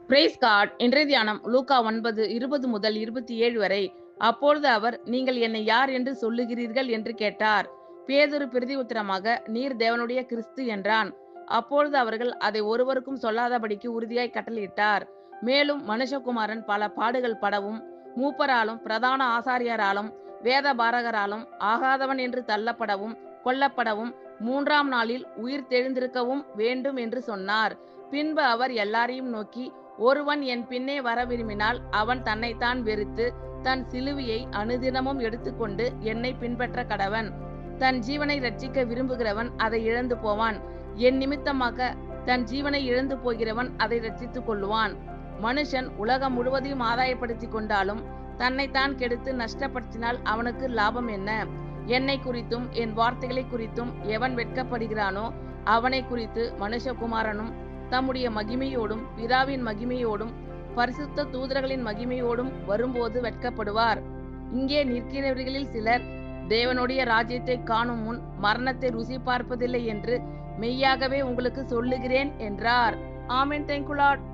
Price God. இன்றைய தியானம் லூக்கா 9:20 முதல் 27 வரை. அப்பொழுது அவர், நீங்கள் என்னை யார் என்று சொல்லுகிறீர்கள் என்று கேட்டார். பேதுரு பிரதியுத்தரமாக, நீர் தேவனுடைய கிறிஸ்து என்றான். அப்பொழுது அவர்கள் அதை ஒருவருக்கும் சொல்லாதபடிக்கு உறுதியாய் கட்டளையிட்டார். மேலும் மனுஷகுமாரன் பல பாடுகள் படவும், மூப்பராலும் பிரதான ஆசாரியராலும் வேத பாரகராலும் ஆகாதவன் என்று தள்ளப்படவும் கொல்லப்படவும் 3ஆம் நாளில் உயிர் தெழுந்திருக்கவும் வேண்டும் என்று சொன்னார். பின்பு அவர் எல்லாரையும் நோக்கி, ஒருவன் என் பின்னே வர விரும்பினால் அவன் தன்னைத்தான் வெறுத்து தன் சிலுவையை அனுதினமும் எடுத்துக்கொண்டு என்னை பின்பற்ற கடவன். தன் ஜீவனை ரட்சிக்க விரும்புகிறவன் அதை இழந்து போவான். என் நிமித்தமாக தன் ஜீவனை இழந்து போகிறவன் அதை ரட்சித்துக் கொள்ளுவான். மனுஷன் உலகம் முழுவதையும் ஆதாயப்படுத்தி கொண்டாலும் தன்னைத்தான் கெடுத்து நஷ்டப்படுத்தினால் அவனுக்கு லாபம் என்ன? என்னை குறித்தும் என் வார்த்தைகளை குறித்தும் எவன் வெட்கப்படுகிறானோ அவனை குறித்து மனுஷகுமாரனும் தம்முடைய மகிமையோடும் பிதாவின் மகிமையோடும் பரிசுத்த தூதர்களின் மகிமையோடும் வரும்போது வெட்கப்படுவார். இங்கே நிற்கிறவர்களில் சிலர் தேவனுடைய ராஜ்யத்தை காணும் முன் மரணத்தை ருசி பார்ப்பதில்லை என்று மெய்யாகவே உங்களுக்கு சொல்லுகிறேன் என்றார். ஆமென். Thank you Lord.